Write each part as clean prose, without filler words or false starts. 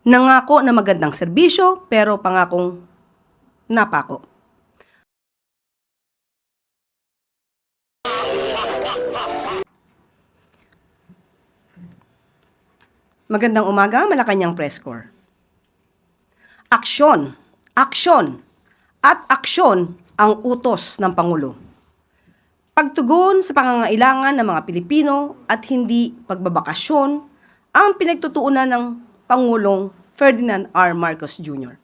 Nangako na magandang serbisyo pero pangakong napako. Magandang umaga, Malacanang Press Corps. Aksyon, aksyon, at aksyon ang utos ng Pangulo. Pagtugon sa pangangailangan ng mga Pilipino at hindi pagbabakasyon ang pinagtutuunan ng Pangulong Ferdinand R. Marcos Jr.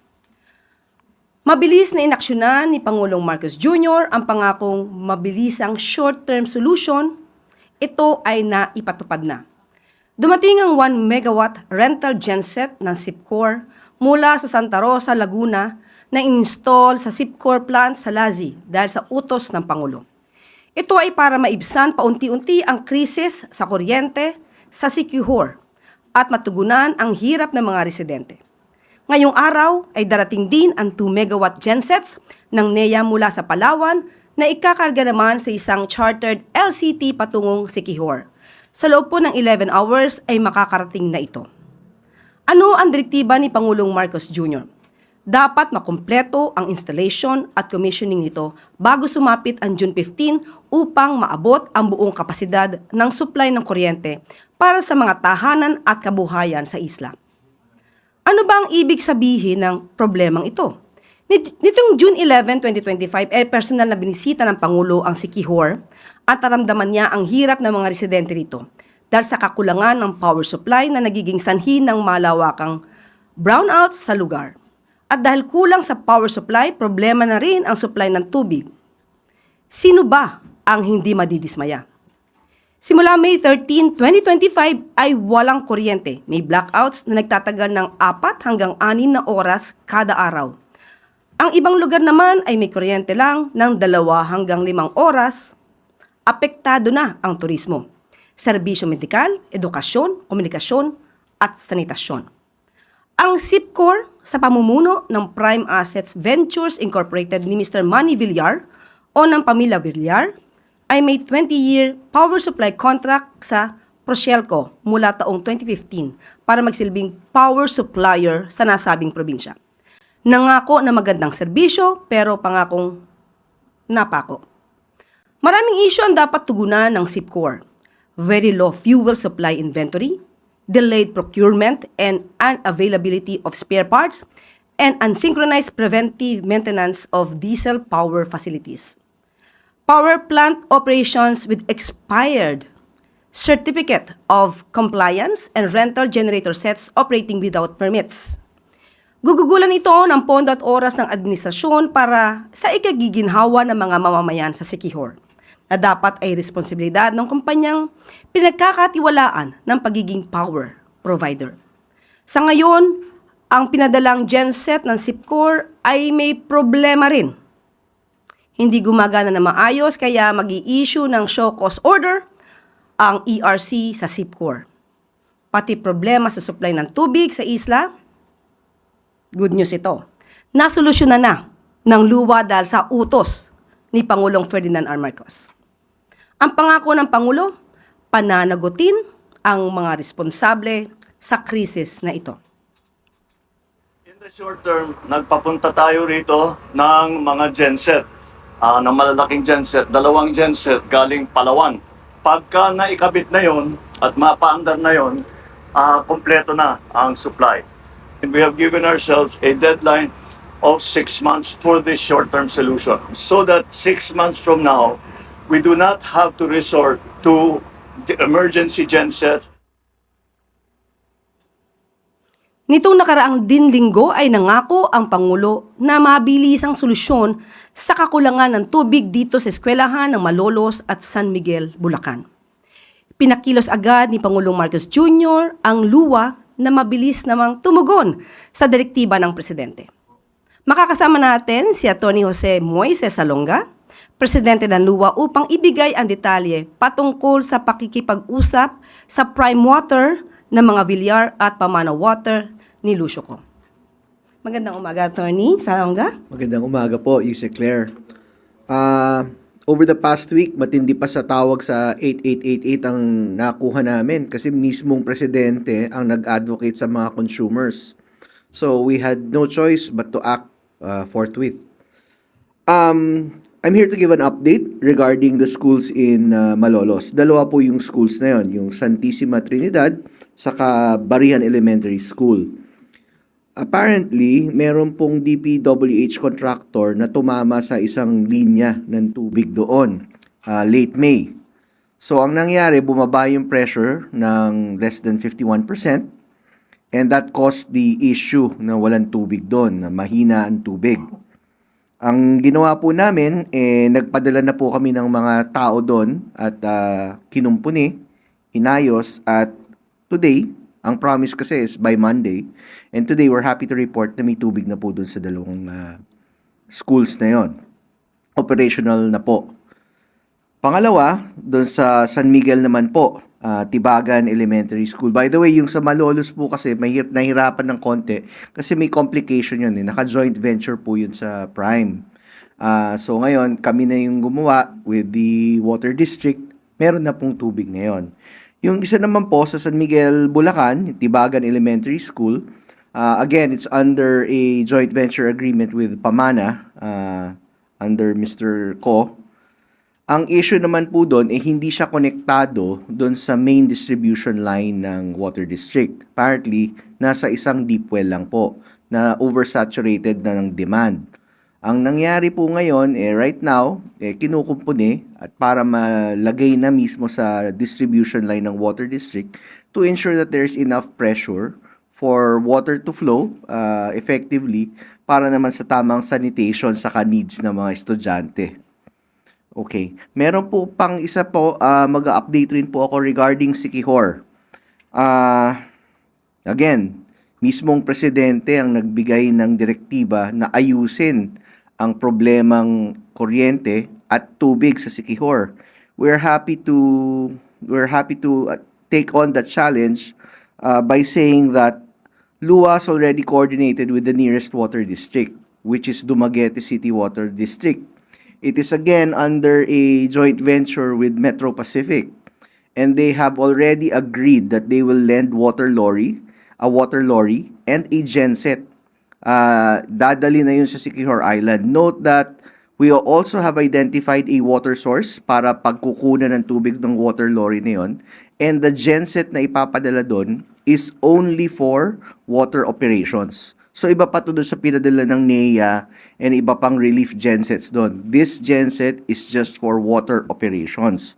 Mabilis na inaksyonan ni Pangulong Marcos Jr. ang pangakong mabilisang short-term solution. Ito ay naipatupad na. Dumating ang 1 megawatt rental genset ng SIPCOR mula sa Santa Rosa, Laguna na install sa SIPCOR plant sa Lazi dahil sa utos ng Pangulo. Ito ay para maibsan paunti-unti ang krisis sa kuryente sa SIQHOR at matugunan ang hirap ng mga residente. Ngayong araw ay darating din ang 2 megawatt gensets ng NEA mula sa Palawan na ikakarga naman sa isang chartered LCT patungong SIQHOR. Sa loob po ng 11 hours ay makakarating na ito. Ano ang direktiba ni Pangulong Marcos Jr.? Dapat makumpleto ang installation at commissioning nito bago sumapit ang June 15 upang maabot ang buong kapasidad ng supply ng kuryente para sa mga tahanan at kabuhayan sa isla. Ano ba ang ibig sabihin ng problemang ito? Nitong June 11, 2025, personal na binisita ng Pangulo ang SIQHOR at naramdaman niya ang hirap ng mga residente rito dahil sa kakulangan ng power supply na nagiging sanhi ng malawakang brownout sa lugar. At dahil kulang sa power supply, problema na rin ang supply ng tubig. Sino ba ang hindi madidismaya? Simula May 13, 2025 ay walang kuryente. May blackouts na nagtatagal ng 4 hanggang 6 na oras kada araw. Ang ibang lugar naman ay may kuryente lang ng 2 hanggang 5 oras. Apektado na ang turismo, serbisyo medikal, edukasyon, komunikasyon at sanitasyon. Ang SIPCOR sa pamumuno ng Prime Assets Ventures Incorporated ni Mr. Manny Villar o ng Pamilya Villar ay may 20-year power supply contract sa Procelco mula taong 2015 para magsilbing power supplier sa nasabing probinsya. Nangako na magandang serbisyo pero pangakong napako. Maraming isyu ang dapat tugunan ng SIPCOR. Very low fuel supply inventory, delayed procurement and unavailability of spare parts, and unsynchronized preventive maintenance of diesel power facilities. Power plant operations with expired certificate of compliance and rental generator sets operating without permits. Gugugulan ito ng pondo at oras ng administrasyon para sa ikagiginhawa ng mga mamamayan sa SIQHOR na dapat ay responsibilidad ng kumpanyang pinagkakatiwalaan ng pagiging power provider. Sa ngayon, ang pinadalang genset ng SIPCOR ay may problema rin. Hindi gumagana na maayos kaya mag-i-issue ng show cause order ang ERC sa SIPCOR. Pati problema sa supply ng tubig sa isla, good news ito. Nasolusyonan na ng luwa dahil sa utos ni Pangulong Ferdinand R. Marcos. Ang pangako ng Pangulo, pananagutin ang mga responsable sa krisis na ito. In the short term, nagpapunta tayo rito ng mga genset, ng malalaking genset, 2 genset galing Palawan. Pagka naikabit na yon at mapaandar na yon, kompleto na ang supply. And we have given ourselves a deadline of 6 months for this short-term solution. So that 6 months from now, we do not have to resort to the emergency gensets. Nitong nakaraang din linggo ay nangako ang Pangulo na mabilisang solusyon sa kakulangan ng tubig dito sa eskwelahan ng Malolos at San Miguel, Bulacan. Pinakilos agad ni Pangulong Marcos Jr. ang luwa na mabilis namang tumugon sa direktiba ng Presidente. Makakasama natin si Atty. Jose Moises Salonga, Presidente ng luwa upang ibigay ang detalye patungkol sa pakikipag-usap sa prime water ng mga Villar at Pamana Water ni Lucio Co. Magandang umaga, Atty. Salonga. Magandang umaga po, Yuse Claire. Over the past week, matindi pa sa tawag sa 8888 ang nakuha namin kasi mismong presidente ang nag-advocate sa mga consumers. So we had no choice but to act forthwith. I'm here to give an update regarding the schools in Malolos. Dalawa po yung schools na yon, yung Santissima Trinidad saka Barihan Elementary School. Apparently, meron pong DPWH contractor na tumama sa isang linya ng tubig doon, late May. So, ang nangyari, bumaba yung pressure ng less than 51%, and that caused the issue na walang tubig doon, na mahina ang tubig. Ang ginawa po namin, nagpadala na po kami ng mga tao doon at kinumpuni, inayos, at today, ang promise kasi is by Monday, and today we're happy to report na may tubig na po doon sa dalawang schools na yon. Operational na po. Pangalawa, doon sa San Miguel naman po, Tibagan Elementary School. By the way, yung sa Malolos po kasi nahirapan ng konti kasi may complication yun. Naka-joint venture po yun sa Prime. So ngayon, kami na yung gumawa with the Water District. Meron na pong tubig ngayon. Yung isa naman po sa San Miguel, Bulacan, Tibagan Elementary School. Again, it's under a joint venture agreement with Pamana under Mr. Ko. Ang issue naman po doon hindi siya konektado doon sa main distribution line ng Water District. Apparently, nasa isang deep well lang po na oversaturated na ng demand. Ang nangyari po ngayon, right now, kinukumpuni at para malagay na mismo sa distribution line ng Water District to ensure that there's enough pressure for water to flow effectively para naman sa tamang sanitation sa needs ng mga estudyante. Okay. Meron po pang isa po, mag-update rin po ako regarding Siquijor. Again, mismong presidente ang nagbigay ng direktiba na ayusin ang problemang kuryente at tubig sa Siquijor. We're happy to take on that challenge by saying that LUA already coordinated with the nearest water district, which is Dumaguete City Water District. It is again under a joint venture with Metro Pacific, and they have already agreed that they will lend a water lorry, and a genset. Dadali na yun sa Siquijor Island. Note that we also have identified a water source para pagkukunan ng tubig ng water lorry na yun, and the genset na ipapadala doon is only for water operations. So iba pa to doon sa pinadala ng NEA and iba pang relief gensets doon. This genset is just for water operations.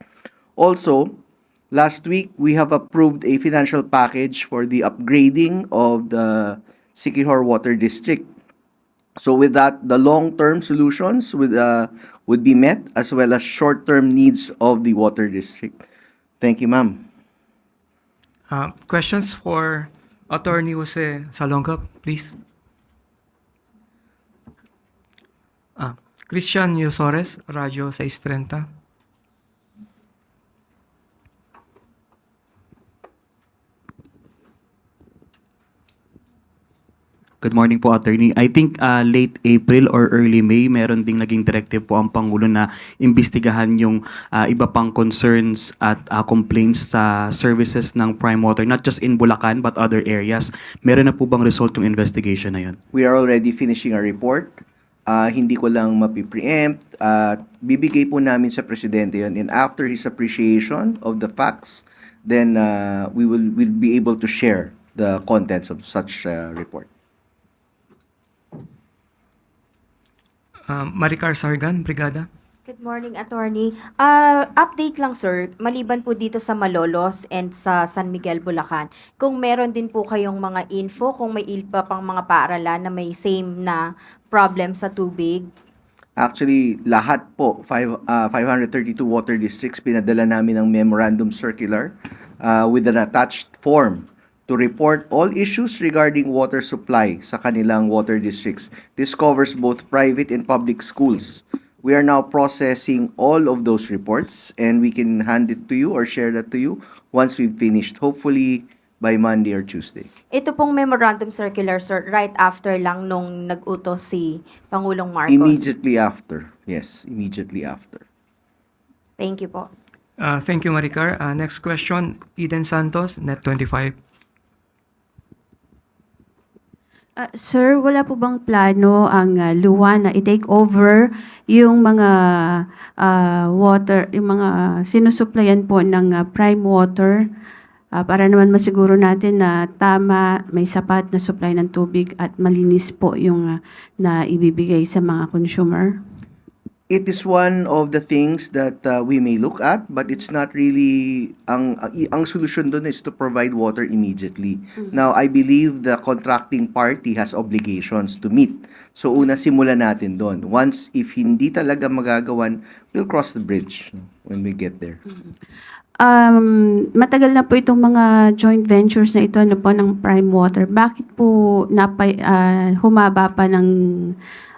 Also, last week we have approved a financial package for the upgrading of the Siquijor Water District. So with that, the long-term solutions would be met as well as short-term needs of the water district. Thank you, ma'am. Questions for Attorney Jose Salonga, please. Christian Yosores, Radyo 630. Good morning po, Attorney. I think late April or early May, meron ding naging directive po ang Pangulo na imbestigahan yung iba pang concerns at complaints sa services ng Prime Water, not just in Bulacan but other areas. Meron na po bang result yung investigation na yun? We are already finishing our report. Hindi ko lang mapipreempt. Bibigay po namin sa Presidente yun. And after his appreciation of the facts, then we'll be able to share the contents of such report. Maricar Sargan, Brigada. Good morning, Attorney. Update lang, sir. Maliban po dito sa Malolos and sa San Miguel, Bulacan, kung meron din po kayong mga info, kung may iba pang mga paaralan na may same na problem sa tubig. Actually, lahat po, 532 water districts, pinadala namin ng memorandum circular with an attached form to report all issues regarding water supply sa kanilang water districts. This covers both private and public schools. We are now processing all of those reports and we can hand it to you or share that to you once we've finished, hopefully by Monday or Tuesday. Ito pong memorandum circular, sir, right after lang nung nag-utos si Pangulong Marcos. Immediately after. Yes, immediately after. Thank you po. Thank you, Maricar. Next question, Eden Santos, Net 25. Sir, wala po bang plano ang luwa na i-take over yung mga water, yung mga sinusuplayan po ng prime water para naman masiguro natin na tama, may sapat na supply ng tubig at malinis po yung na ibibigay sa mga consumer? It is one of the things that we may look at, but it's not really ang solution doon is to provide water immediately. Now, I believe the contracting party has obligations to meet. So una simulan natin doon. Once if hindi talaga magagawan, we'll cross the bridge when we get there. Matagal na po itong mga joint ventures na ito ano po ng Prime Water. Bakit po humaba pa ng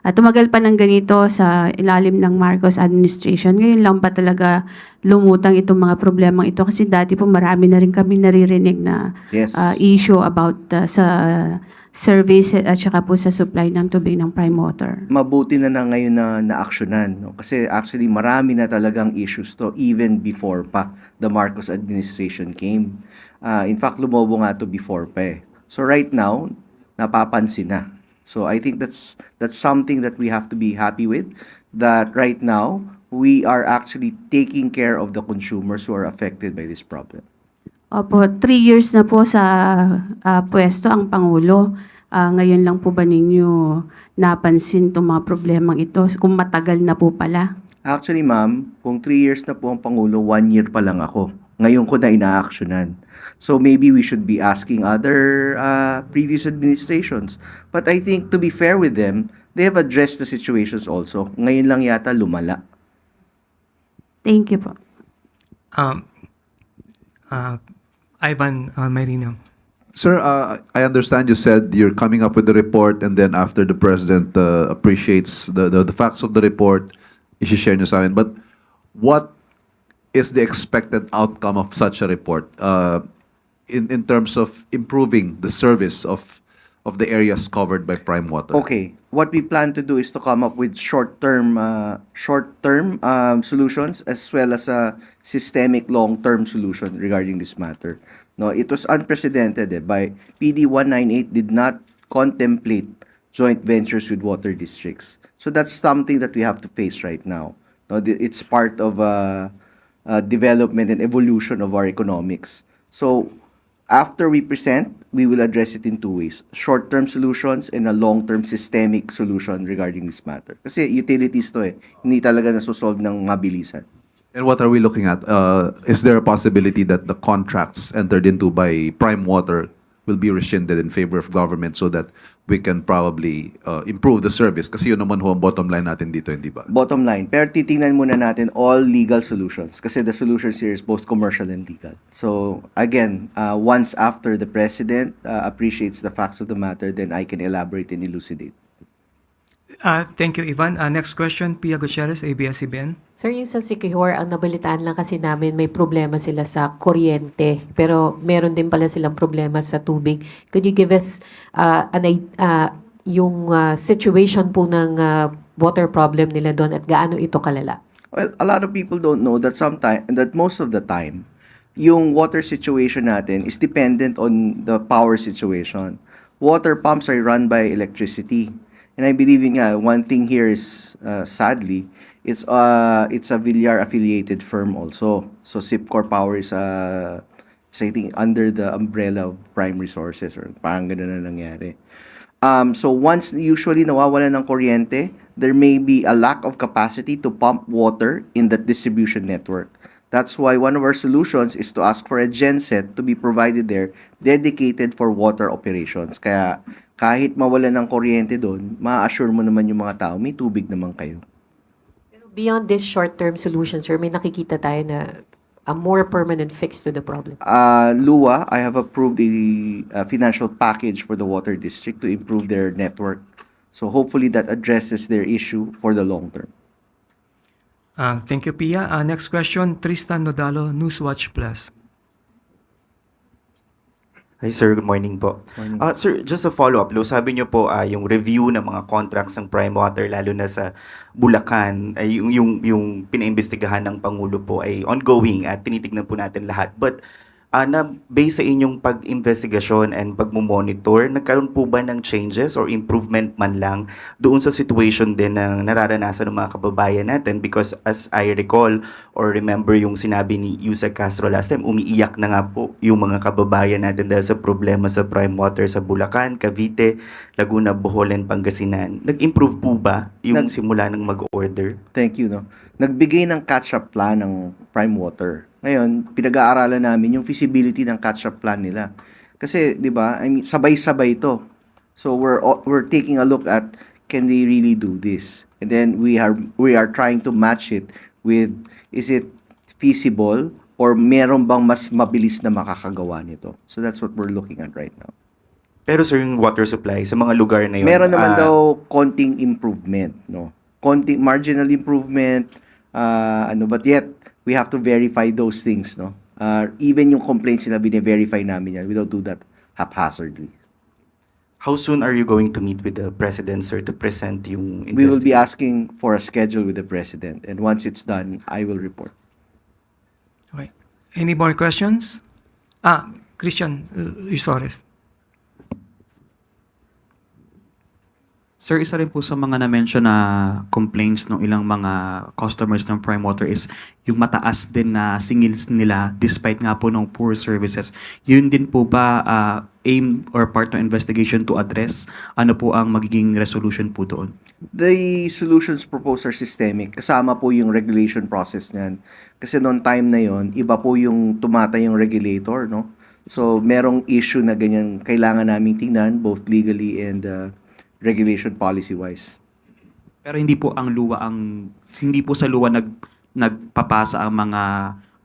tumagal pa ng ganito sa ilalim ng Marcos administration? Ngayon lang ba talaga lumutang itong mga problemang ito? Kasi dati po marami na rin kami naririnig na Yes. issue about sa service at saka po sa supply ng tubig ng Prime Water. Mabuti na ngayon na naaksyonan. No? Kasi actually marami na talagang issues to even before pa the Marcos administration came. In fact, lumobo nga to before pa eh. So right now, napapansin na. So I think that's something that we have to be happy with, that right now, we are actually taking care of the consumers who are affected by this problem. Opo, 3 years na po sa pwesto ang Pangulo. Ngayon lang po ba ninyo napansin itong mga problemang ito? Kung matagal na po pala. Actually, ma'am, kung 3 years na po ang Pangulo, 1 year pa lang ako. Ngayon ko na inaaksyonan. So maybe we should be asking other previous administrations. But I think to be fair with them, they have addressed the situations also. Ngayon lang yata lumala. Thank you po. Ivan Marino. Sir, I understand you said you're coming up with the report and then after the President appreciates the facts of the report, i-share nyo sa akin. But what is the expected outcome of such a report in terms of improving the service of the areas covered by Prime Water? Okay, what we plan to do is to come up with short-term solutions as well as a systemic long-term solution regarding this matter. No, it was unprecedented. By PD 198 did not contemplate joint ventures with water districts. So that's something that we have to face right now. No, it's part of development and evolution of our economics. So after we present, we will address it in 2 ways. Short-term solutions and a long-term systemic solution regarding this matter. Kasi utilities to eh. Hindi talaga nasusolve ng mabilisan. And what are we looking at? Is there a possibility that the contracts entered into by Prime Water will be rescinded in favor of government so that we can probably improve the service? Kasi yun naman ho ang bottom line natin dito, hindi ba? Bottom line. Pero titingnan muna natin all legal solutions. Kasi the solutions here is both commercial and legal. So again, once after the President appreciates the facts of the matter, then I can elaborate and elucidate. Thank you, Ivan. Next question, Pia Gutierrez, ABS-CBN. Sir, yung sa Siquijor, ang nabalitaan lang kasi namin may problema sila sa kuryente, pero meron din pala silang problema sa tubig. Could you give us yung situation po ng water problem nila doon at gaano ito kalala? Well, a lot of people don't know that most of the time, yung water situation natin is dependent on the power situation. Water pumps are run by electricity. And I believe one thing here is sadly, it's a Villar affiliated firm also. So Sipcor Power is I think under the umbrella of Prime Resources or parang ganun na nangyari. So once usually nawawalan ng kuryente, there may be a lack of capacity to pump water in the distribution network. That's why one of our solutions is to ask for a genset to be provided there dedicated for water operations. Kaya kahit mawalan ng kuryente doon, ma-assure mo naman yung mga tao, may tubig naman kayo. Pero beyond this short-term solution, sir, may nakikita tayo na a more permanent fix to the problem. LUA, I have approved a financial package for the water district to improve their network. So hopefully that addresses their issue for the long term. Thank you, Pia. Next question, Tristan Nodalo, Newswatch Plus. Hi sir, good morning po. Sir, just a follow-up. Sabi niyo po yung review ng mga contracts ng Prime Water, lalo na sa Bulacan, ay yung pinaimbestigahan ng Pangulo po ay ongoing at tinitignan po natin lahat. But na based sa inyong pag-investigasyon and pagmumonitor, nagkaroon po ba ng changes or improvement man lang doon sa situation din na nararanasan ng mga kababayan natin? Because as I recall or remember yung sinabi ni Yusek Castro last time, umiiyak na nga po yung mga kababayan natin dahil sa problema sa prime water sa Bulacan, Cavite, Laguna, Bohol, and Pangasinan. Nag-improve po ba yung simula ng mag-order? Thank you, no. Nagbigay ng catch-up plan ng Prime Water. Ngayon, pinag-aaralan namin yung feasibility ng catch-up plan nila. Kasi, 'di ba? I mean, sabay-sabay 'to. So we're taking a look at can they really do this? And then we are trying to match it with is it feasible or meron bang mas mabilis na makakagawa nito? So that's what we're looking at right now. Pero sir, yung water supply sa mga lugar na yun, Meron naman daw konting improvement, no? Konting marginal improvement, but yet we have to verify those things, no? Even yung complaints na bine-verify namin yan, we don't do that haphazardly. how soon are you going to meet with the president, sir, to present yung We will be investigation? asking for a schedule with the president, and once it's done, I will report. Okay. Any more questions? Christian Rizores. Sir, isa rin po sa mga na-mention na complaints ng ilang mga customers ng Prime Water is yung mataas din na singils nila despite nga po ng poor services. Yun din po ba aim or part ng investigation to address? Ano po ang magiging resolution po doon? The solutions proposed are systemic. Kasama po yung regulation process niyan. Kasi noong time na yon, iba po yung tumatay yung regulator, no? So, merong issue na ganyan kailangan naming tingnan, both legally and regulation policy-wise. Pero hindi po sa luwa nagpapasa ang mga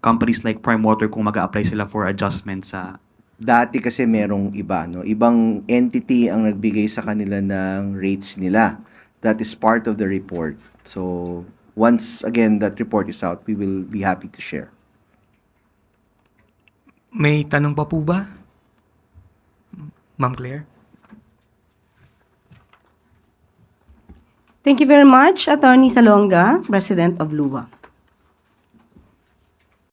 companies like Prime Water kung mag-a-apply sila for adjustment sa... Dati kasi merong iba, no? Ibang entity ang nagbigay sa kanila ng rates nila. That is part of the report. So, once again that report is out, we will be happy to share. May tanong pa po ba? Ma'am Claire? Thank you very much, Attorney Salonga, President of LUWA.